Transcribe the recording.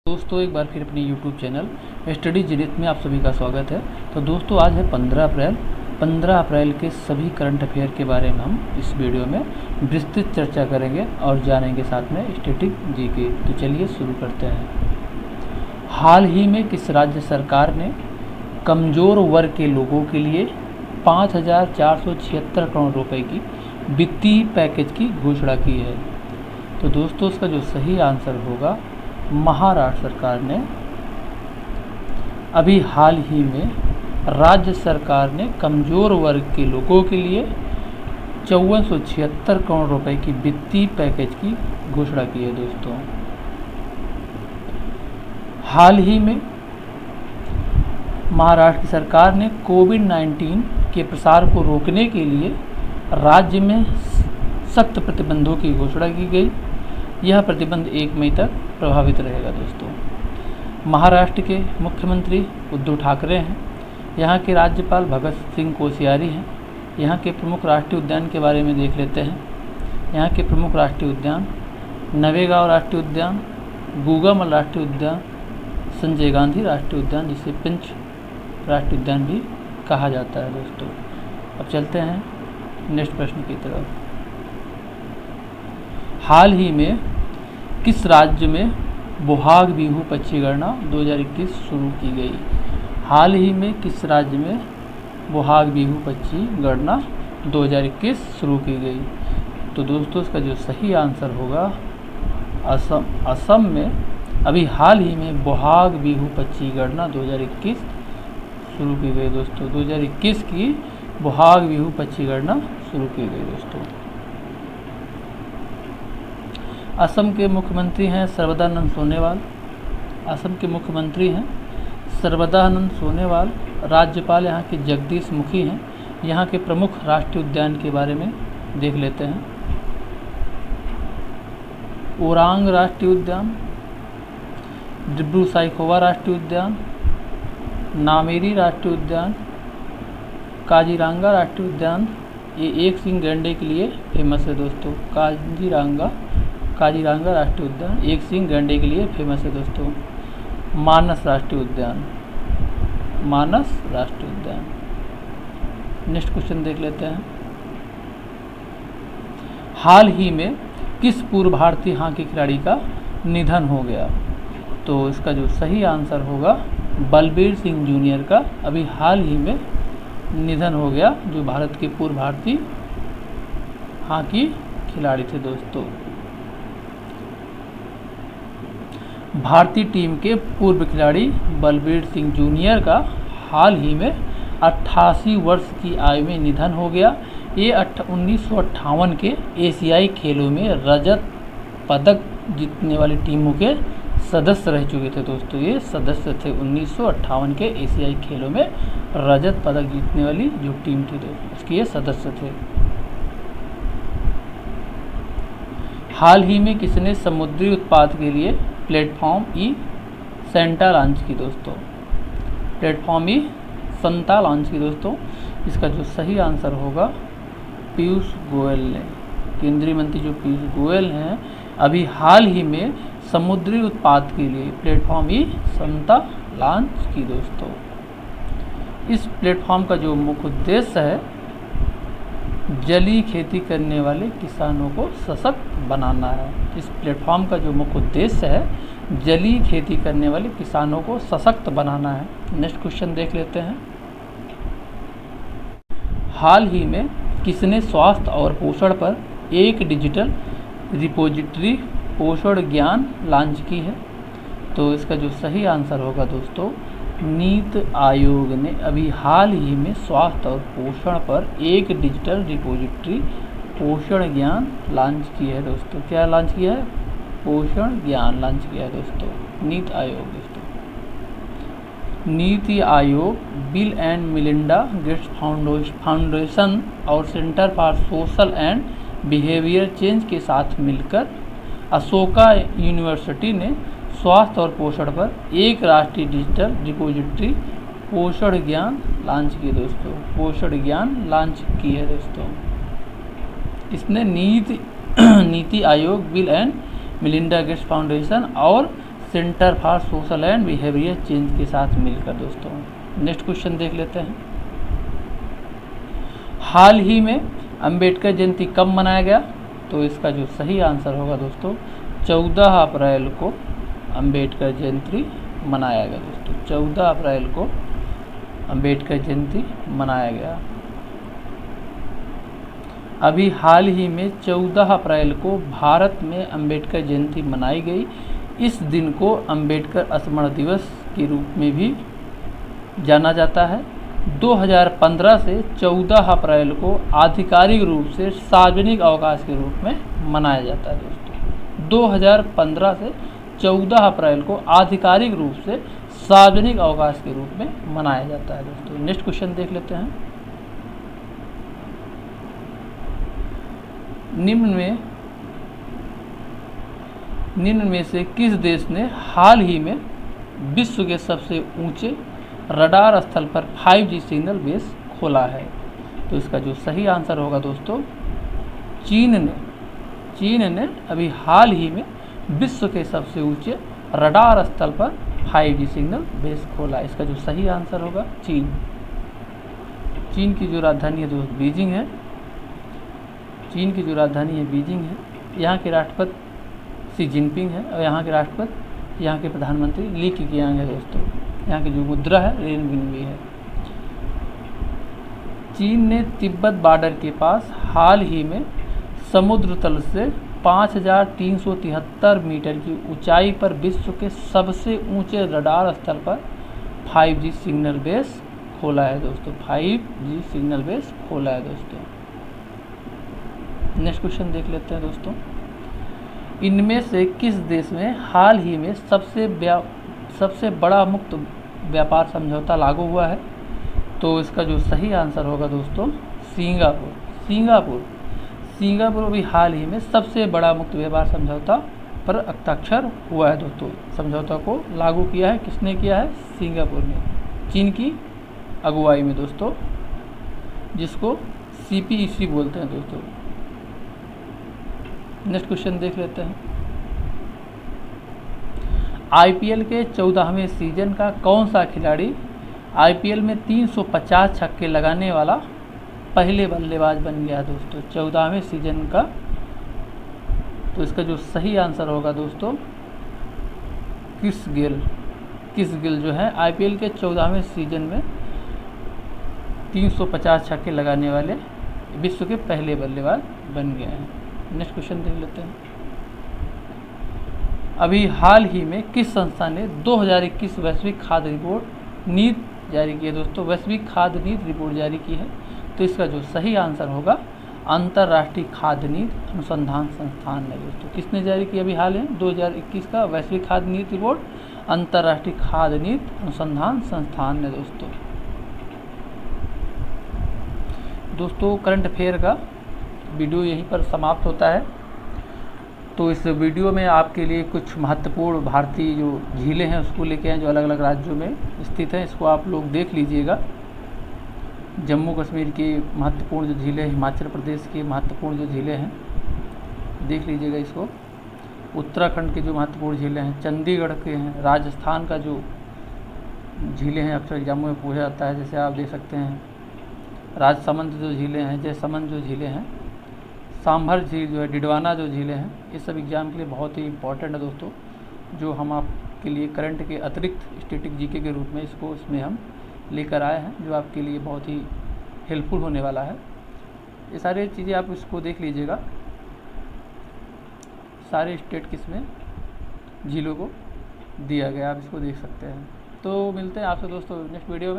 दोस्तों एक बार फिर अपने YouTube चैनल स्टडी जीनित में आप सभी का स्वागत है। तो दोस्तों आज है 15 अप्रैल के सभी करंट अफेयर के बारे में हम इस वीडियो में विस्तृत चर्चा करेंगे और जानेंगे साथ में स्टैटिक जीके। तो चलिए शुरू करते हैं। हाल ही में किस राज्य सरकार ने कमज़ोर वर्ग के लोगों के लिए 5,476 करोड़ रुपए की वित्तीय पैकेज की घोषणा की है? तो दोस्तों इसका जो सही आंसर होगा, महाराष्ट्र सरकार ने अभी हाल ही में राज्य सरकार ने कमज़ोर वर्ग के लोगों के लिए 5476 करोड़ रुपए की वित्तीय पैकेज की घोषणा की है। दोस्तों हाल ही में महाराष्ट्र की सरकार ने कोविड-19 के प्रसार को रोकने के लिए राज्य में सख्त प्रतिबंधों की घोषणा की गई। यह प्रतिबंध 1 मई तक प्रभावित रहेगा। दोस्तों महाराष्ट्र के मुख्यमंत्री उद्धव ठाकरे हैं, यहाँ के राज्यपाल भगत सिंह कोश्यारी हैं। यहाँ के प्रमुख राष्ट्रीय उद्यान के बारे में देख लेते हैं। यहाँ के प्रमुख राष्ट्रीय उद्यान नवेगांव राष्ट्रीय उद्यान, गूगामल राष्ट्रीय उद्यान, संजय गांधी राष्ट्रीय उद्यान, जिसे पेंच राष्ट्रीय उद्यान भी कहा जाता है। दोस्तों अब चलते हैं नेक्स्ट प्रश्न की तरफ। हाल ही में किस राज्य में बोहाग बिहू पक्षी गणना 2021 शुरू की गई? हाल ही में किस राज्य में बोहाग बिहू पक्षी गणना 2021 शुरू की गई? तो दोस्तों इसका जो सही आंसर होगा, असम में अभी हाल ही में बोहाग बिहू पक्षी गणना 2021 शुरू की गई। दोस्तों 2021 की बोहाग बिहू पक्षी गणना शुरू की गई। दोस्तों असम के मुख्यमंत्री हैं सर्बानंद सोनोवाल। असम के मुख्यमंत्री हैं सर्बानंद सोनोवाल। राज्यपाल यहाँ के जगदीश मुखी हैं। यहाँ के प्रमुख राष्ट्रीय उद्यान के बारे में देख लेते हैं। ओरांग राष्ट्रीय उद्यान, डिब्रू साइखोवा राष्ट्रीय उद्यान, नामेरी राष्ट्रीय उद्यान, काजीरंगा राष्ट्रीय उद्यान। ये एक सिंग गैंडे के लिए फेमस है। दोस्तों काजीरंगा राष्ट्रीय उद्यान एक सिंग गैंडे के लिए फेमस है। दोस्तों मानस राष्ट्रीय उद्यान, मानस राष्ट्रीय उद्यान। नेक्स्ट क्वेश्चन देख लेते हैं। हाल ही में किस पूर्व भारतीय हॉकी खिलाड़ी का निधन हो गया? तो इसका जो सही आंसर होगा, बलबीर सिंह जूनियर का अभी हाल ही में निधन हो गया, जो भारत के पूर्व भारतीय हॉकी खिलाड़ी थे। दोस्तों भारतीय टीम के पूर्व खिलाड़ी बलबीर सिंह जूनियर का हाल ही में 88 वर्ष की आयु में निधन हो गया। ये 1958 के एशियाई खेलों में रजत पदक जीतने वाली टीमों के सदस्य रह चुके थे। दोस्तों ये सदस्य थे 1958 के एशियाई खेलों में रजत पदक जीतने वाली जो टीम थी, दोस्तों उसके ये सदस्य थे। हाल ही में किसने समुद्री उत्पाद के लिए प्लेटफॉर्म ई सेंटा लॉन्च की? दोस्तों प्लेटफॉर्म ई संता लॉन्च की। दोस्तों इसका जो सही आंसर होगा, पीयूष गोयल ने, केंद्रीय मंत्री जो पीयूष गोयल हैं, अभी हाल ही में समुद्री उत्पाद के लिए प्लेटफॉर्म ई संता लॉन्च की। दोस्तों इस प्लेटफॉर्म का जो मुख्य उद्देश्य है, जलीय खेती करने वाले किसानों को सशक्त बनाना है। इस प्लेटफॉर्म का जो मुख्य उद्देश्य है, जलीय खेती करने वाले किसानों को सशक्त बनाना है। नेक्स्ट क्वेश्चन देख लेते हैं। हाल ही में किसने स्वास्थ्य और पोषण पर एक डिजिटल रिपोजिटरी पोषण ज्ञान लॉन्च की है? तो इसका जो सही आंसर होगा, दोस्तों नीति आयोग ने अभी हाल ही में स्वास्थ्य और पोषण पर एक डिजिटल रिपोजिटरी पोषण ज्ञान लॉन्च की है। दोस्तों क्या लॉन्च किया है? पोषण ज्ञान लॉन्च किया है। दोस्तों नीति आयोग। दोस्तों NITI Aayog Bill and Melinda Gates Foundation और Centre for Social and Behaviour Change के साथ मिलकर अशोका यूनिवर्सिटी ने स्वास्थ्य और पोषण पर एक राष्ट्रीय डिजिटल रिपोजिटरी पोषण ज्ञान लॉन्च की। दोस्तों पोषण ज्ञान लॉन्च की है। दोस्तों इसने NITI Aayog, Bill and Melinda Gates Foundation और Centre for Social and Behaviour Change के साथ मिलकर दोस्तों। नेक्स्ट क्वेश्चन देख लेते हैं। हाल ही में अंबेडकर जयंती कब मनाया गया? तो इसका जो सही आंसर होगा दोस्तों 14 अप्रैल को अंबेडकर जयंती मनाया गया दोस्तों। 14 अप्रैल को अंबेडकर जयंती मनाया गया। अभी हाल ही में 14 अप्रैल को भारत में अंबेडकर जयंती मनाई गई। इस दिन को अंबेडकर स्मरण दिवस के रूप में भी जाना जाता है। 2015 से 14 अप्रैल को आधिकारिक रूप से सार्वजनिक अवकाश के रूप में मनाया जाता है दोस्तों। 2015 से 14 अप्रैल को आधिकारिक रूप से सार्वजनिक अवकाश के रूप में मनाया जाता है दोस्तों। नेक्स्ट क्वेश्चन देख लेते हैं। निम्न में से किस देश ने हाल ही में विश्व के सबसे ऊंचे रडार स्थल पर 5G सिग्नल बेस खोला है? तो इसका जो सही आंसर होगा दोस्तों चीन ने अभी हाल ही में विश्व के सबसे ऊंचे रडार स्थल पर 5G सिग्नल बेस खोला। इसका जो सही आंसर होगा चीन की जो राजधानी है दोस्तों बीजिंग है। चीन की जो राजधानी है बीजिंग है। यहाँ के राष्ट्रपति शी जिनपिंग है और यहाँ के राष्ट्रपति यहाँ के प्रधानमंत्री ली केकियांग है दोस्तों। यहाँ की जो मुद्रा है रेनबिन्वी है। चीन ने तिब्बत बॉर्डर के पास हाल ही में समुद्र तल से 5373 मीटर की ऊंचाई पर विश्व के सबसे ऊंचे रडार स्थल पर 5G सिग्नल बेस खोला है दोस्तों। 5G सिग्नल बेस खोला है दोस्तों। नेक्स्ट क्वेश्चन देख लेते हैं दोस्तों। इनमें से किस देश में हाल ही में सबसे बड़ा मुक्त व्यापार समझौता लागू हुआ है? तो इसका जो सही आंसर होगा दोस्तों सिंगापुर अभी हाल ही में सबसे बड़ा मुक्त व्यापार समझौता पर हस्ताक्षर हुआ है दोस्तों। समझौता को लागू किया है किसने किया है? सिंगापुर ने, चीन की अगुवाई में दोस्तों, जिसको CPEC बोलते हैं दोस्तों। नेक्स्ट क्वेश्चन देख लेते हैं। IPL के 14वें सीजन का कौन सा खिलाड़ी IPL में 350 छक्के लगाने वाला पहले बल्लेबाज बन गया दोस्तों 14वें सीजन का? तो इसका जो सही आंसर होगा दोस्तों क्रिस गेल जो है IPL के 14वें सीजन में 350 छक्के लगाने वाले विश्व के पहले बल्लेबाज बन गए हैं। नेक्स्ट क्वेश्चन देख लेते हैं। अभी हाल ही में किस संस्था ने 2021 वैश्विक खाद्य रिपोर्ट नीति जारी की है दोस्तों? वैश्विक खाद्य नीति रिपोर्ट जारी की है। तो इसका जो सही आंसर होगा अंतर्राष्ट्रीय खाद्य नीति अनुसंधान संस्थान ने दोस्तों। किसने जारी की अभी हाल में 2021 का वैश्विक खाद्य नीति रिपोर्ट? अंतर्राष्ट्रीय खाद्य नीति अनुसंधान संस्थान ने दोस्तों। करंट अफेयर का वीडियो यहीं पर समाप्त होता है। तो इस वीडियो में आपके लिए कुछ महत्वपूर्ण भारतीय जो झीलें हैं उसको लेके आए जो अलग अलग राज्यों में स्थित हैं। इसको आप लोग देख लीजिएगा। जम्मू कश्मीर की महत्वपूर्ण जो झीलें, हिमाचल प्रदेश की महत्वपूर्ण जो झीलें हैं देख लीजिएगा इसको। उत्तराखंड की जो महत्वपूर्ण झीलें हैं, चंडीगढ़ के हैं, राजस्थान का जो झीलें हैं अक्सर एग्जामों में पूछा जाता है। जैसे आप देख सकते हैं राजसमंद जो झीलें हैं, जयसमंद जो झीलें हैं, सांभर झील जो है, डिडवाना जो झीलें हैं, ये सब एग्ज़ाम के लिए बहुत ही इंपॉर्टेंट है दोस्तों। जो हम आपके लिए करंट के अतिरिक्त स्टैटिक जीके के रूप में इसमें हम लेकर आए हैं, जो आपके लिए बहुत ही हेल्पफुल होने वाला है। ये सारी चीज़ें आप इसको देख लीजिएगा। सारे स्टेट किसमें झीलों को दिया गया, आप इसको देख सकते हैं। तो मिलते हैं आपसे दोस्तों नेक्स्ट वीडियो में।